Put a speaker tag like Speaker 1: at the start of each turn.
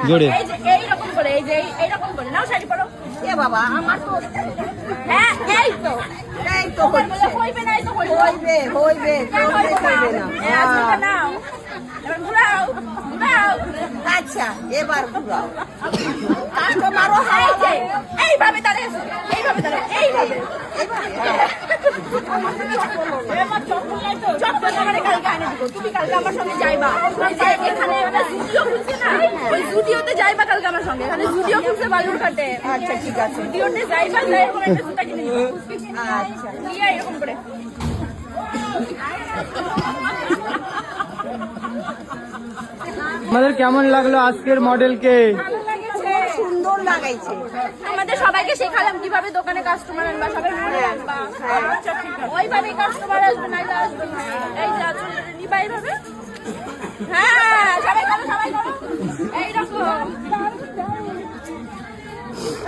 Speaker 1: জোরে।
Speaker 2: এই যে এইরকম করে, এই যে এইরকম করে নাও শাড়ি পরো।
Speaker 3: এ বাবা আমার তো
Speaker 2: হ্যাঁ এই তো
Speaker 3: হচ্ছে।
Speaker 2: হইবে নাই তো হইবে
Speaker 3: হইবে হইবে চলবে চলবে না।
Speaker 2: আজকে নাও এবার ঘুরাও ঘুরাও।
Speaker 3: আচ্ছা এবার ঘুরাও। কাস্টমারও
Speaker 2: এই যে এইভাবে দাঁড়িয়ে আছে, এইভাবে দাঁড়িয়ে এইভাবে চপ্পল মানে কালকে আনে দিব। তুমি কালকে আমার সঙ্গে যাইবা। ওই যে এখানে একটা জুডিও খুলছে না, ওই জুডিওতে যাইবা কালকে আমার সঙ্গে। এখানে জুডিও খুলছে বালুরঘাটে।
Speaker 3: আচ্ছা ঠিক আছে।
Speaker 2: জুডিওতে যাইবা, যাই এরকম একটা জুতা কিনে নিবা।
Speaker 3: আচ্ছা
Speaker 2: নিয়ে এরকম করে
Speaker 1: আমাদের কেমন লাগলো আজকের মডেলকে?
Speaker 3: সুন্দর লাগাইছে।
Speaker 2: আমাদের সবাইকে শেখালাম কিভাবে দোকানে কাস্টমার আনবা, সবাই মনে রাখবা। ওইভাবে কাস্টমার আসবে, নাইলে আসবে না। এই যে নিবা এইভাবে। হ্যাঁ সবাই করো, সবাই করো এইরকম।